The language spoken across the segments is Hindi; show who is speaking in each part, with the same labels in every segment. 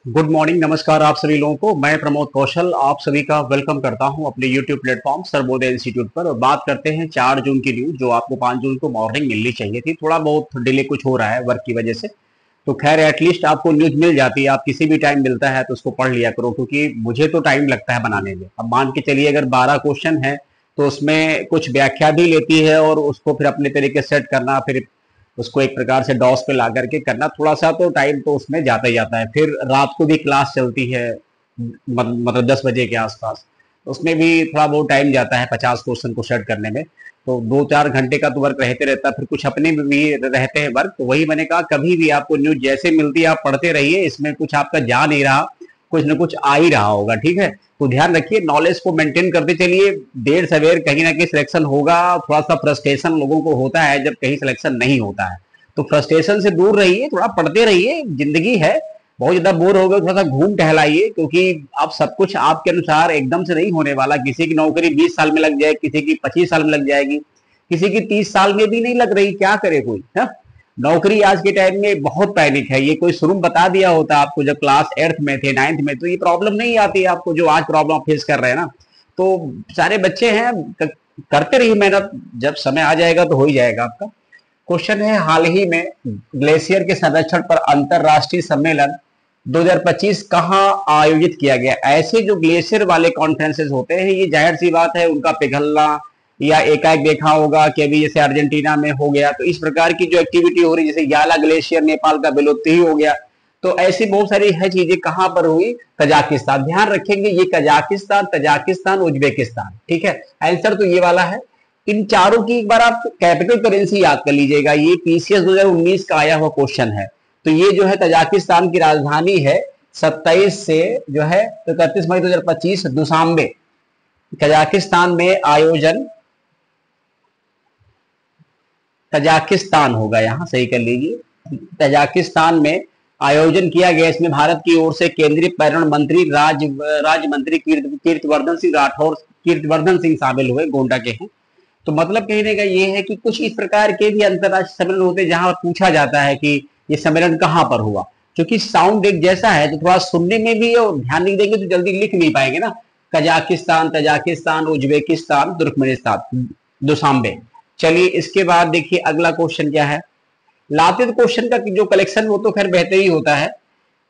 Speaker 1: गुड मॉर्निंग, नमस्कार आप सभी लोगों को। मैं प्रमोद कौशल आप सभी का वेलकम करता हूं अपने यूट्यूब प्लेटफॉर्म सर्वोदय इंस्टीट्यूट पर। और बात करते हैं 4 जून की न्यूज, जो आपको 5 जून को मॉर्निंग मिलनी चाहिए थी। थोड़ा बहुत डिले कुछ हो रहा है वर्क की वजह से, तो खैर एटलीस्ट आपको न्यूज मिल जाती है। आप किसी भी टाइम मिलता है तो उसको पढ़ लिया करो, क्योंकि मुझे तो टाइम लगता है बनाने में। अब मान के चलिए अगर 12 क्वेश्चन है तो उसमें कुछ व्याख्या भी लेती है, और उसको फिर अपने तरीके से सेट करना, फिर उसको एक प्रकार से डॉस पे ला करके करना, थोड़ा सा तो टाइम तो उसमें जाता ही जाता है। फिर रात को भी क्लास चलती है, मतलब 10 बजे के आसपास, उसमें भी थोड़ा बहुत टाइम जाता है 50 क्वेश्चन को सेट करने में। तो 2-4 घंटे का तो वर्क रहते रहता है, फिर कुछ अपने में भी रहते हैं वर्क। तो वही मैंने कहा, कभी भी आपको न्यूज जैसे मिलती है आप पढ़ते रहिए, इसमें कुछ आपका जा नहीं रहा, कुछ ना कुछ आ ही रहा होगा, ठीक है। तो ध्यान रखिए, नॉलेज को मेंटेन करते चलिए। देर सवेर कहीं ना कहीं सिलेक्शन होगा। थोड़ा सा फ्रस्ट्रेशन लोगों को होता है जब कहीं सिलेक्शन नहीं होता है, तो फ्रस्ट्रेशन से दूर रहिए, थोड़ा पढ़ते रहिए। जिंदगी है, बहुत ज्यादा बोर हो गए, थोड़ा सा घूम टहलाइए, क्योंकि अब सब कुछ आपके अनुसार एकदम से नहीं होने वाला। किसी की नौकरी 20 साल में लग जाए, किसी की 25 साल में लग जाएगी, किसी की 30 साल में भी नहीं लग रही, क्या करे कोई है। नौकरी आज के टाइम में बहुत पैनिक है। ये कोई शुरू में बता दिया होता आपको जब क्लास 8th में थे, 9th में, तो ये प्रॉब्लम नहीं आती आपको जो आज प्रॉब्लम फेस कर रहे हैं ना। तो सारे बच्चे हैं, करते रहिए मेहनत, जब समय आ जाएगा तो हो ही जाएगा आपका। क्वेश्चन है, हाल ही में ग्लेशियर के संरक्षण पर अंतरराष्ट्रीय सम्मेलन 2025 कहाँ आयोजित किया गया। ऐसे जो ग्लेशियर वाले कॉन्फ्रेंसेस होते हैं, ये जाहिर सी बात है उनका पिघलना, या एकाएक देखा होगा कि अभी जैसे अर्जेंटीना में हो गया, तो इस प्रकार की जो एक्टिविटी हो रही, जैसे याला ग्लेशियर नेपाल का विलुप्त ही हो गया, तो ऐसी बहुत सारी है चीजें। कहां पर हुई? कजाकिस्तान। ध्यान रखेंगे, ये कजाकिस्तान, तजाकिस्तान, उज्बेकिस्तान, ठीक है। आंसर तो ये वाला है। इन चारों की एक बार आप कैपिटल करेंसी याद कर लीजिएगा। ये पीसीएस 2019 का आया हुआ क्वेश्चन है। तो ये जो है तजाकिस्तान की राजधानी है, 27 से जो है 31 मई 2025 दुशांबे, कजाकिस्तान में आयोजन, तजाकिस्तान होगा यहाँ, सही कर लीजिए, तजाकिस्तान में आयोजन किया गया। इसमें भारत की ओर से केंद्रीय पर्यटन मंत्री राज्य मंत्री कीर्तिवर्धन सिंह राठौर, कीर्तिवर्धन सिंह शामिल हुए, गोंडा के हैं। तो मतलब कहने का ये है कि कुछ इस प्रकार के भी अंतरराष्ट्रीय सम्मेलन होते हैं जहां पूछा जाता है कि ये सम्मेलन कहां पर हुआ। क्योंकि साउंड एक जैसा है तो थोड़ा सुनने में भी, और ध्यान नहीं देंगे तो जल्दी लिख नहीं पाएंगे ना। Kazakhstan, Tajikistan, Uzbekistan, Turkmenistan, Dushanbe. चलिए इसके बाद देखिए अगला क्वेश्चन क्या है। लाते तो क्वेश्चन का जो कलेक्शन वो तो खैर बेहतर ही होता है।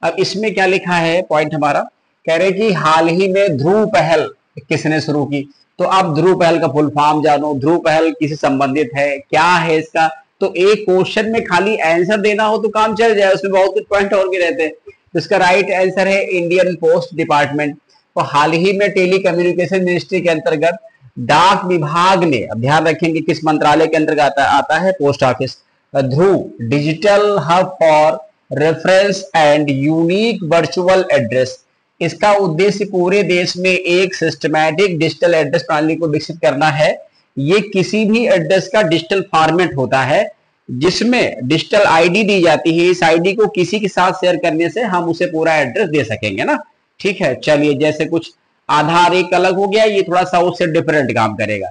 Speaker 1: अब इसमें क्या लिखा है पॉइंट हमारा, कह रहे कि हाल ही में ध्रुव पहल किसने शुरू की। तो आप ध्रुव पहल का फुल फॉर्म जानो, ध्रुव पहल किसे संबंधित है, क्या है इसका। तो एक क्वेश्चन में खाली आंसर देना हो तो काम चल जाए, उसमें बहुत कुछ पॉइंट और भी रहते हैं। तो इसका राइट आंसर है इंडियन पोस्ट डिपार्टमेंट। तो हाल ही में टेली कम्युनिकेशन मिनिस्ट्री के अंतर्गत डाक विभाग ने, अब ध्यान रखेंगे किस मंत्रालय के अंतर्गत आता है, post office, Dhruv digital hub for reference and unique virtual address. इसका उद्देश्य पूरे देश में एक सिस्टमैटिक डिजिटल एड्रेस प्रणाली को विकसित करना है। ये किसी भी एड्रेस का डिजिटल फॉर्मेट होता है जिसमें डिजिटल आईडी दी जाती है। इस आईडी को किसी के साथ शेयर करने से हम उसे पूरा एड्रेस दे सकेंगे ना, ठीक है। चलिए, जैसे कुछ आधार एक अलग हो गया, ये थोड़ा सा उससे डिफरेंट काम करेगा।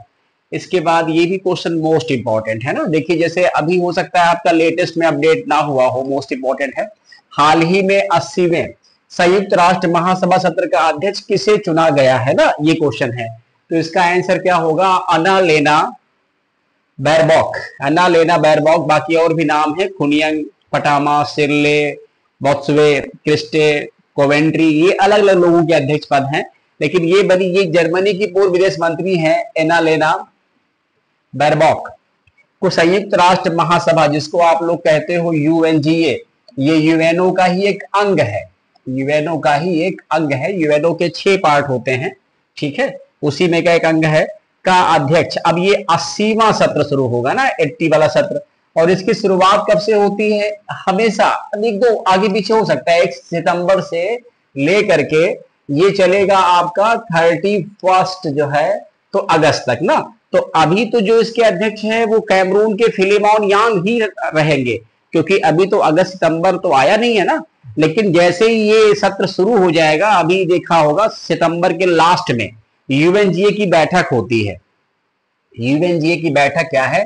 Speaker 1: इसके बाद ये भी क्वेश्चन मोस्ट इंपॉर्टेंट है ना। देखिए, जैसे अभी हो सकता है आपका लेटेस्ट में अपडेट ना हुआ हो, मोस्ट इंपॉर्टेंट है। हाल ही में 80वें संयुक्त राष्ट्र महासभा सत्र का अध्यक्ष किसे चुना गया है ना, ये क्वेश्चन है। तो इसका आंसर क्या होगा? अन्ना लेना बैरबॉक, अन्ना लेना बैरबॉक। बाकी और भी नाम है, खुनियंग, पटामा, सिरले, बॉक्सवे, क्रिस्टे, कोवेंट्री, ये अलग अलग लोगों के अध्यक्ष पद हैं। लेकिन ये बनी, ये जर्मनी की पूर्व विदेश मंत्री है एना लेना बैरबॉक, को संयुक्त राष्ट्र महासभा, जिसको आप लोग कहते हो यूएनजीए, ये यूएनओ का ही एक अंग है। यूएनओ का ही एक अंग है। यूएनओ के 6 पार्ट होते हैं, ठीक है, उसी में का एक अंग है, का अध्यक्ष। अब ये 80वां सत्र शुरू होगा ना, 80 वाला सत्र। और इसकी शुरुआत कब से होती है? हमेशा एक दो आगे पीछे हो सकता है, 1 सितंबर से लेकर के ये चलेगा आपका 31 जो है तो अगस्त तक ना। तो अभी तो जो इसके अध्यक्ष हैं वो कैमरून के फिलिमॉन यांग ही रहेंगे, क्योंकि अभी तो अगस्त सितंबर तो आया नहीं है ना। लेकिन जैसे ही ये सत्र शुरू हो जाएगा, अभी देखा होगा सितंबर के लास्ट में यूएनजीए की बैठक होती है। यूएनजीए की बैठक क्या है?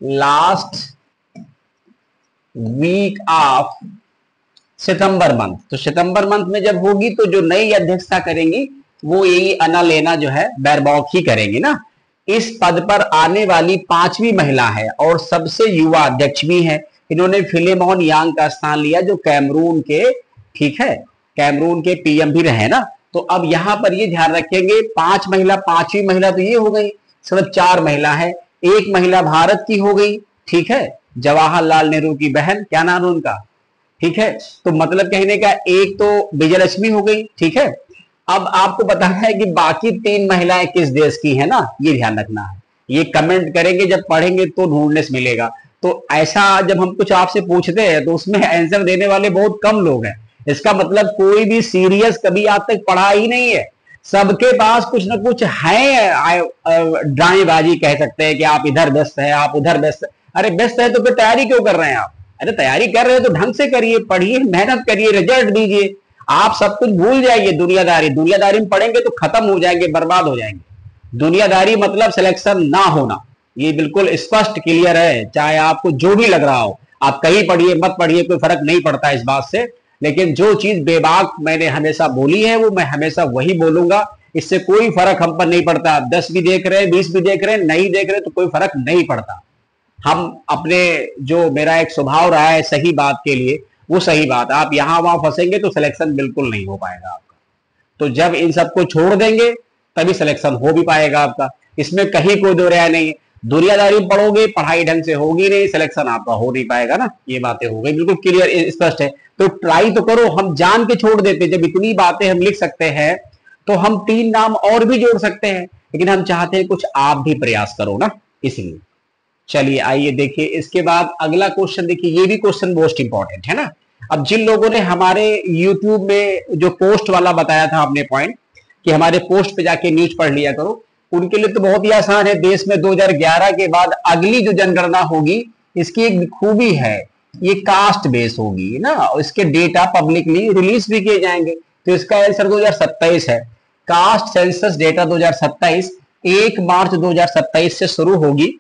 Speaker 1: लास्ट वीक ऑफ सितंबर मंथ। तो सितंबर मंथ में जब होगी तो जो नई अध्यक्षता करेंगी वो यही अन्नालेना जो है बैरबॉक ही करेंगी ना। इस पद पर आने वाली 5वीं महिला है और सबसे युवा अध्यक्ष भी है। इन्होंने फिलेमोन यांग का स्थान लिया जो कैमरून के, ठीक है, कैमरून के पीएम भी रहे ना। तो अब यहां पर ये ध्यान रखेंगे 5 महिला, 5वीं महिला तो ये हो गई, सिर्फ 4 महिला है। एक महिला भारत की हो गई, ठीक है, जवाहरलाल नेहरू की बहन, क्या नाम है उनका, ठीक है। तो मतलब कहने का एक तो विजयलक्ष्मी हो गई, ठीक है। अब आपको बताना है कि बाकी 3 महिलाएं किस देश की है ना, ये ध्यान रखना है। ये कमेंट करेंगे, जब पढ़ेंगे तो ढूंढने से मिलेगा। तो ऐसा जब हम कुछ आपसे पूछते हैं तो उसमें आंसर देने वाले बहुत कम लोग हैं। इसका मतलब कोई भी सीरियस कभी आज तक पढ़ा ही नहीं है। सबके पास कुछ ना कुछ है, ड्रामेबाजी कह सकते हैं कि आप इधर व्यस्त है, आप उधर व्यस्त। अरे व्यस्त है तो फिर तैयारी क्यों कर रहे हैं आप? अरे तैयारी कर रहे हो तो ढंग से करिए, पढ़िए, मेहनत करिए, रिजल्ट दीजिए। आप सब कुछ भूल जाइए। दुनियादारी में पढ़ेंगे तो खत्म हो जाएंगे, बर्बाद हो जाएंगे। दुनियादारी मतलब सिलेक्शन ना होना, ये बिल्कुल स्पष्ट क्लियर है। चाहे आपको जो भी लग रहा हो, आप कहीं पढ़िए मत पढ़िए, कोई फर्क नहीं पड़ता इस बात से। लेकिन जो चीज बेबाक मैंने हमेशा बोली है वो मैं हमेशा वही बोलूंगा। इससे कोई फर्क हम पर नहीं पड़ता। 10 भी देख रहे हैं, 20 भी देख रहे हैं, नहीं देख रहे तो कोई फर्क नहीं पड़ता। हम अपने, जो मेरा एक स्वभाव रहा है सही बात के लिए, वो सही बात। आप यहां वहां फंसेंगे तो सिलेक्शन बिल्कुल नहीं हो पाएगा आपका। तो जब इन सबको छोड़ देंगे तभी सिलेक्शन हो भी पाएगा आपका। इसमें कहीं कोई दो राय नहीं है। दुनियादारी पढ़ोगे, पढ़ाई ढंग से होगी नहीं, सिलेक्शन आपका हो नहीं पाएगा ना। ये बातें हो गई, बिल्कुल क्लियर स्पष्ट है। तो ट्राई तो करो। हम जान के छोड़ देते, जब इतनी बातें हम लिख सकते हैं तो हम 3 नाम और भी जोड़ सकते हैं, लेकिन हम चाहते हैं कुछ आप भी प्रयास करो ना, इसलिए। चलिए आइए देखिए इसके बाद अगला क्वेश्चन देखिए। ये भी क्वेश्चन मोस्ट इंपॉर्टेंट है ना। अब जिन लोगों ने हमारे YouTube में जो पोस्ट वाला बताया था आपने पॉइंट, कि हमारे पोस्ट पे जाके न्यूज पढ़ लिया करो, उनके लिए तो बहुत ही आसान है। देश में 2011 के बाद अगली जो जनगणना होगी, इसकी एक खूबी है, ये कास्ट बेस होगी ना। इसके डेटा पब्लिकली रिलीज भी किए जाएंगे। तो इसका आंसर 2027 है। कास्ट सेंसस डेटा 2027 1 मार्च 2027 से शुरू होगी।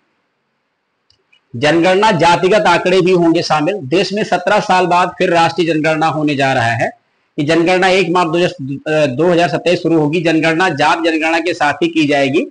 Speaker 1: जनगणना जातिगत आंकड़े भी होंगे शामिल। देश में 17 साल बाद फिर राष्ट्रीय जनगणना होने जा रहा है। ये जनगणना 1 मार्च 2027 शुरू होगी। जनगणना जात जनगणना के साथ ही की जाएगी,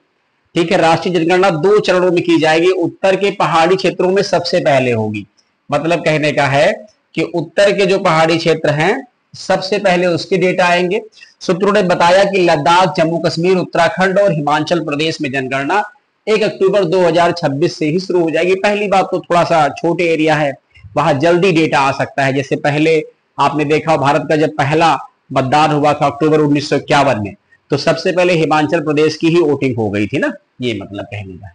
Speaker 1: ठीक है। राष्ट्रीय जनगणना 2 चरणों में की जाएगी। उत्तर के पहाड़ी क्षेत्रों में सबसे पहले होगी। मतलब कहने का है कि उत्तर के जो पहाड़ी क्षेत्र हैं सबसे पहले उसके डेटा आएंगे। सूत्रों ने बताया कि लद्दाख, जम्मू कश्मीर, उत्तराखंड और हिमाचल प्रदेश में जनगणना 1 अक्टूबर 2026 से ही शुरू हो जाएगी। पहली बात तो थोड़ा सा छोटे एरिया है, वहां जल्दी डेटा आ सकता है। जैसे पहले आपने देखा भारत का जब पहला मतदान हुआ था अक्टूबर 1951 में, तो सबसे पहले हिमाचल प्रदेश की ही वोटिंग हो गई थी ना। ये मतलब कहने का।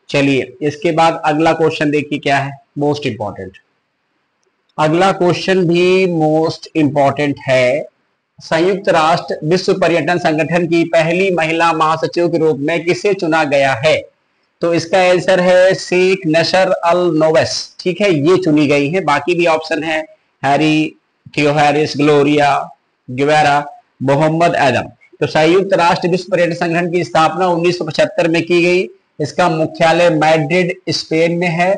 Speaker 1: चलिए इसके बाद अगला क्वेश्चन देखिए क्या है, मोस्ट इंपॉर्टेंट। अगला क्वेश्चन भी मोस्ट इंपॉर्टेंट है। संयुक्त राष्ट्र विश्व पर्यटन संगठन की पहली महिला महासचिव के रूप में किसे चुना गया है? तो इसका आंसर है शेख नशर अल नोवेस, ठीक है, ये चुनी गई है। बाकी भी ऑप्शन है हैरी, थियोहारिस, ग्लोरिया, गिवेरा, मोहम्मद आदम। तो संयुक्त राष्ट्र विश्व पर्यटन संगठन की स्थापना 1975 में की गई। इसका मुख्यालय मैड्रिड, स्पेन में है।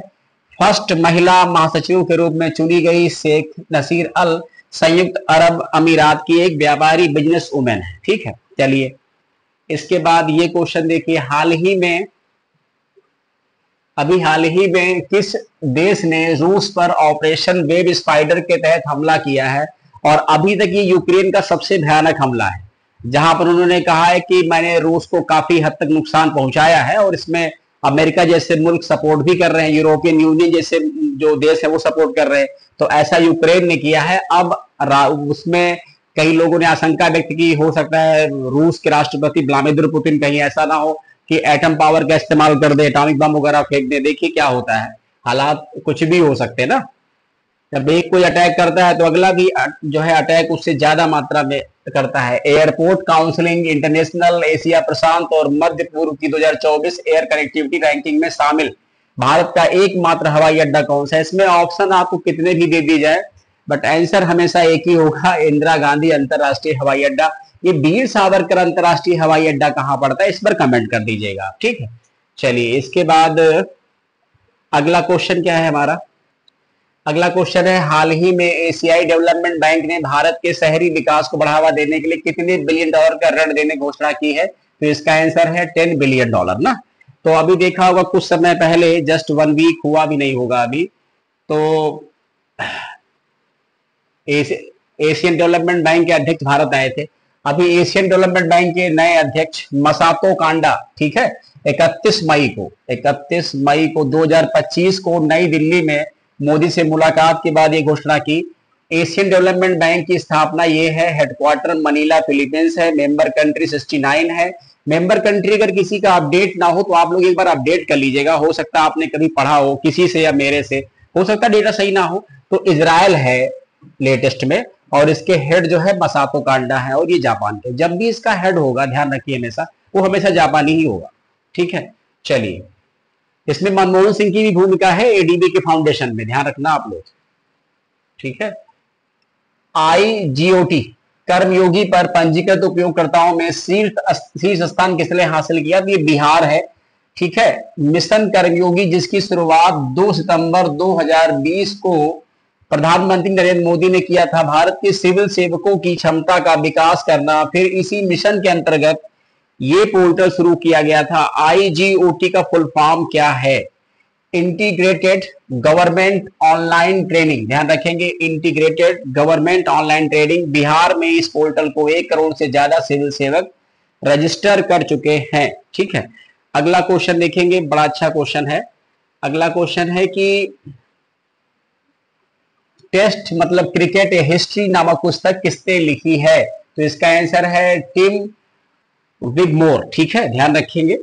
Speaker 1: फर्स्ट महिला महासचिव के रूप में चुनी गई शेख नसीर अल, संयुक्त अरब अमीरात की एक व्यापारी बिजनेस वुमेन है, ठीक है। चलिए इसके बाद ये क्वेश्चन देखिए। हाल ही में किस देश ने रूस पर ऑपरेशन वेब स्पाइडर के तहत हमला किया है? और अभी तक ये यूक्रेन का सबसे भयानक हमला है, जहां पर उन्होंने कहा है कि मैंने रूस को काफी हद तक नुकसान पहुंचाया है। और इसमें अमेरिका जैसे मुल्क सपोर्ट भी कर रहे हैं, यूरोपियन यूनियन जैसे जो देश है वो सपोर्ट कर रहे हैं। तो ऐसा यूक्रेन ने किया है। अब उसमें कई लोगों ने आशंका व्यक्त की, हो सकता है रूस के राष्ट्रपति व्लादिमीर पुतिन कहीं ऐसा ना हो कि एटम पावर का इस्तेमाल कर दे, एटॉमिक बम वगैरह फेंक दे। देखिए क्या होता है, हालात कुछ भी हो सकते हैं ना। जब एक कोई अटैक करता है तो अगला भी जो है अटैक उससे ज्यादा मात्रा में करता है। एयरपोर्ट काउंसिलिंग इंटरनेशनल एशिया प्रशांत और मध्य पूर्व की 2024 एयर कनेक्टिविटी रैंकिंग में शामिल भारत का एकमात्र हवाई अड्डा कौन सा है? इसमें ऑप्शन आपको कितने भी दे दी जाए, बट आंसर हमेशा एक ही होगा, इंदिरा गांधी अंतरराष्ट्रीय हवाई अड्डा। ये वीर सावरकर अंतरराष्ट्रीय हवाई अड्डा कहां पड़ता है, इस पर कमेंट कर दीजिएगा, ठीक है। चलिए इसके बाद अगला क्वेश्चन क्या है हमारा। अगला क्वेश्चन है, हाल ही में एशियाई डेवलपमेंट बैंक ने भारत के शहरी विकास को बढ़ावा देने के लिए कितने बिलियन डॉलर का ऋण देने की घोषणा की है? तो इसका आंसर है 10 बिलियन डॉलर ना। तो अभी देखा होगा कुछ समय पहले, जस्ट 1 वीक हुआ भी नहीं होगा अभी, तो एशियन डेवलपमेंट बैंक के अध्यक्ष भारत आए थे। अभी एशियन डेवलपमेंट बैंक के नए अध्यक्ष मसातो कांडा, ठीक है, 31 मई को 2025 को नई दिल्ली में मोदी से मुलाकात के बाद ये घोषणा की। एशियन डेवलपमेंट बैंक की स्थापना ये है, हेडक्वार्टर मनीला फिलीपींस है, मेंबर कंट्री 69 है। मेंबर कंट्री अगर किसी का अपडेट ना हो तो आप लोग एक बार अपडेट कर लीजिएगा, हो सकता है आपने कभी पढ़ा हो किसी से या मेरे से, हो सकता है डेटा सही ना हो। तो इजराइल है लेटेस्ट में, और इसके हेड जो है मसातो कांडा है, और ये जापान के। जब भी इसका हेड होगा ध्यान रखिए हमेशा, वो हमेशा जापानी ही होगा, ठीक है। चलिए, इसमें मनमोहन सिंह की भी भूमिका है एडीबी के फाउंडेशन में, ध्यान रखना आप लोग, ठीक है। IGOT कर्मयोगी पर पंजीकृत उपयोगकर्ताओं में शीर्ष स्थान किसने हासिल किया? तो ये बिहार है, ठीक है। मिशन कर्मयोगी जिसकी शुरुआत 2 सितंबर 2020 को प्रधानमंत्री नरेंद्र मोदी ने किया था, भारत के सिविल सेवकों की क्षमता का विकास करना। फिर इसी मिशन के अंतर्गत ये पोर्टल शुरू किया गया था। IGOT का फुल फॉर्म क्या है? इंटीग्रेटेड गवर्नमेंट ऑनलाइन ट्रेनिंग, ध्यान रखेंगे, integrated government online training. Bihar में इस पोर्टल को 1 करोड़ से ज्यादा सिविल सेवक रजिस्टर कर चुके हैं, ठीक है। अगला क्वेश्चन देखेंगे, बड़ा अच्छा क्वेश्चन है। अगला क्वेश्चन है कि टेस्ट मतलब क्रिकेट हिस्ट्री नामक पुस्तक किसने लिखी है? तो इसका आंसर है टिम विगमोर, ठीक है, ध्यान रखेंगे।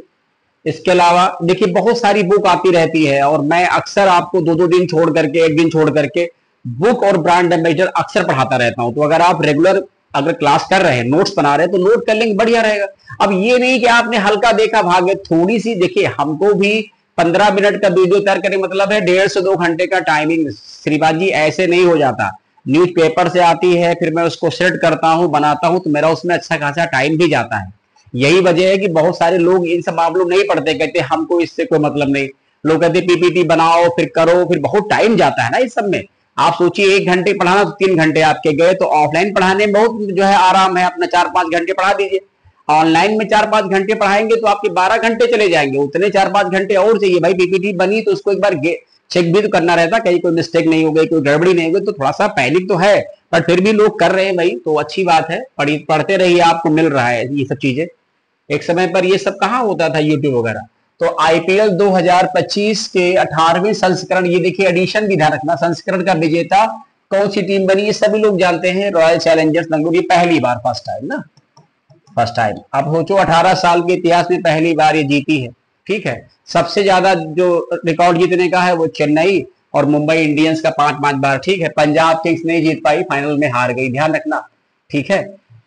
Speaker 1: इसके अलावा देखिए बहुत सारी बुक आती रहती है, और मैं अक्सर आपको 2-2 दिन छोड़ करके, 1 दिन छोड़ करके बुक और ब्रांड एम्बेसडर अक्सर पढ़ाता रहता हूं। तो अगर आप रेगुलर अगर क्लास कर रहे हैं, नोट्स बना रहे हैं, तो नोट कर लेंगे, बढ़िया रहेगा। अब ये नहीं कि आपने हल्का देखा भागे, थोड़ी सी देखिए, हमको भी 15 मिनट का वीडियो तैयार करने मतलब है 1.5 से 2 घंटे का टाइमिंग। श्रीपाद जी ऐसे नहीं हो जाता, न्यूज पेपर से आती है, फिर मैं उसको सेट करता हूं, बनाता हूं, तो मेरा उसमें अच्छा खासा टाइम भी जाता है। यही वजह है कि बहुत सारे लोग इन सब मामलों नहीं पढ़ते, कहते हमको इससे कोई मतलब नहीं। लोग कहते पीपीटी बनाओ, फिर करो, फिर बहुत टाइम जाता है ना इस सब में। आप सोचिए 1 घंटे पढ़ाना तो 3 घंटे आपके गए। तो ऑफलाइन पढ़ाने में बहुत जो है आराम है, अपना 4-5 घंटे पढ़ा दीजिए। ऑनलाइन में 4-5 घंटे पढ़ाएंगे तो आपके 12 घंटे चले जाएंगे, उतने 4-5 घंटे और चाहिए भाई। पीपीटी बनी तो उसको एक बार चेक भी तो करना रहता, कहीं कोई मिस्टेक नहीं हो गई, कोई गड़बड़ी नहीं हो गई, तो थोड़ा सा पैनिक तो है, पर फिर भी लोग कर रहे हैं भाई, तो अच्छी बात है। पढ़ते रहिए, आपको मिल रहा है ये सब चीजें। एक समय पर ये सब कहाँ होता था, यूट्यूब वगैरह। तो आईपीएल 2025 के 18वें संस्करण, ये देखिए एडिशन भी ध्यान रखना, संस्करण का विजेता कौन सी टीम बनी? ये सभी लोग जानते हैं, रॉयल चैलेंजर्स बेंगलुरु। ये पहली बार, फर्स्ट टाइम ना, फर्स्ट टाइम। अब सोचो 18 साल के इतिहास में पहली बार ये जीती है, ठीक है। सबसे ज्यादा जो रिकॉर्ड जीतने का है वो चेन्नई और मुंबई इंडियंस का 5-5 बार, ठीक है। पंजाब किंग्स नहीं जीत पाई, फाइनल में हार गई, ध्यान रखना, ठीक है।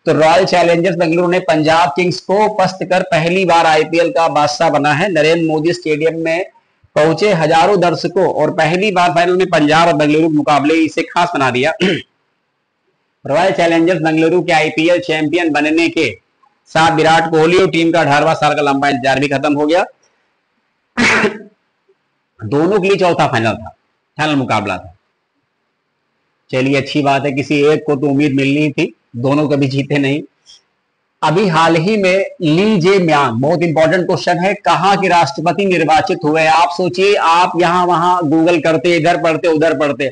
Speaker 1: तो रॉयल चैलेंजर्स बेंगलुरु ने पंजाब किंग्स को पस्त कर पहली बार आईपीएल का बादशाह बना है। नरेंद्र मोदी स्टेडियम में पहुंचे हजारों दर्शकों, और पहली बार फाइनल में पंजाब और बेंगलुरु मुकाबले इसे खास बना दिया। रॉयल चैलेंजर्स बेंगलुरु के आईपीएल चैंपियन बनने के साथ विराट कोहली और टीम का 18वां साल का लंबा इंतजार भी खत्म हो गया। दोनों के लिए चौथा फाइनल था, फाइनल मुकाबला था। चलिए अच्छी बात है, किसी एक को तो उम्मीद मिलनी थी, दोनों कभी जीते नहीं। अभी हाल ही में ली जे म्यांग, बहुत इंपॉर्टेंट क्वेश्चन है, कहां के राष्ट्रपति निर्वाचित हुए? आप सोचिए, आप यहां वहां गूगल करते, इधर पढ़ते उधर पढ़ते,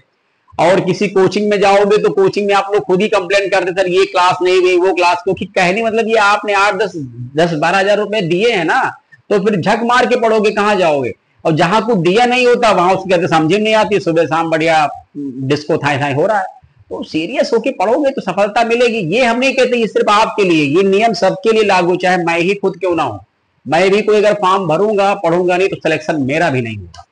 Speaker 1: और किसी कोचिंग में जाओगे तो कोचिंग में आप लोग खुद ही कंप्लेन करते सर ये क्लास नहीं हुई, वो क्लास, क्योंकि कहने मतलब ये आपने 8-10-12 हजार रुपए दिए हैं ना, तो फिर झक मार के पढ़ोगे, कहां जाओगे? और जहां कुछ दिया नहीं होता वहां उसकी कहते समझ नहीं आती, सुबह शाम बढ़िया डिस्को थाई थाई हो रहा है। तो सीरियस होके पढ़ोगे तो सफलता मिलेगी। ये हम नहीं कहते ये सिर्फ आपके लिए, ये नियम सबके लिए लागू, चाहे मैं ही खुद क्यों ना हूं। मैं भी कोई अगर फॉर्म भरूंगा, पढ़ूंगा नहीं, तो सिलेक्शन मेरा भी नहीं होगा।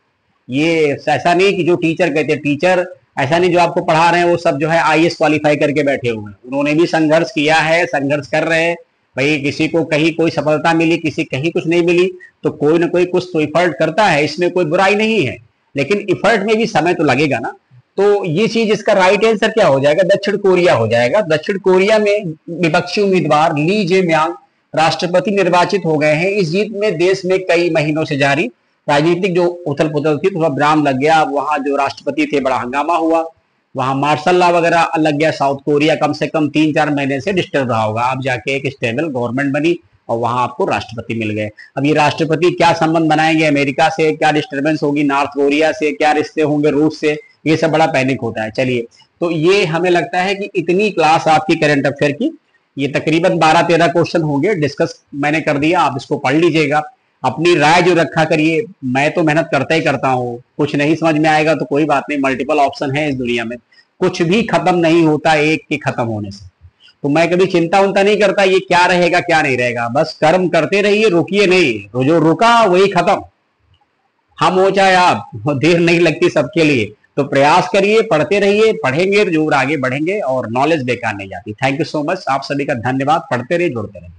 Speaker 1: ये ऐसा नहीं कि जो टीचर कहते हैं, टीचर ऐसा नहीं जो आपको पढ़ा रहे हैं वो सब जो है आईएएस क्वालिफाई करके बैठे हुए हैं। उन्होंने भी संघर्ष किया है, संघर्ष कर रहे हैं भाई। किसी को कहीं कोई सफलता मिली, किसी कहीं कुछ नहीं मिली, तो कोई ना कोई कुछ तो इफर्ट करता है, इसमें कोई बुराई नहीं है, लेकिन इफर्ट में भी समय तो लगेगा ना। तो ये चीज, इसका राइट आंसर क्या हो जाएगा? दक्षिण कोरिया हो जाएगा। दक्षिण कोरिया में विपक्षी उम्मीदवार ली जे म्यांग राष्ट्रपति निर्वाचित हो गए हैं। इस जीत में देश में कई महीनों से जारी राजनीतिक जो उथल पुथल थी थोड़ा विराम लग गया। वहां जो राष्ट्रपति थे बड़ा हंगामा हुआ, वहां मार्शल लॉ वगैरह लग गया। साउथ कोरिया कम से कम 3-4 महीने से डिस्टर्ब रहा होगा। अब जाके एक स्टेबल गवर्नमेंट बनी और वहां आपको राष्ट्रपति मिल गए। अब ये राष्ट्रपति क्या संबंध बनाएंगे अमेरिका से, क्या डिस्टर्बेंस होगी नॉर्थ कोरिया से, क्या रिश्ते होंगे रूस से, ये सब बड़ा पैनिक होता है। चलिए, तो ये हमें लगता है कि इतनी क्लास आपकी करंट अफेयर की, ये तकरीबन 12-13 क्वेश्चन होंगे, डिस्कस मैंने कर दिया, आप इसको पढ़ लीजिएगा, अपनी राय जो रखा करिए। मैं तो मेहनत करता ही करता हूँ, कुछ नहीं समझ में आएगा तो कोई बात नहीं, मल्टीपल ऑप्शन है इस दुनिया में, कुछ भी खत्म नहीं होता एक के खत्म होने से। तो मैं कभी चिंता उनता नहीं करता ये क्या रहेगा क्या नहीं रहेगा, बस कर्म करते रहिए, रुकिए नहीं, तो जो रुका वही खत्म। हम हो चाहे आप, देर नहीं लगती सबके लिए। तो प्रयास करिए, पढ़ते रहिए, पढ़ेंगे जरूर आगे बढ़ेंगे और नॉलेज बेकार नहीं जाती। थैंक यू सो मच, आप सभी का धन्यवाद। पढ़ते रहिए, जुड़ते रहिए।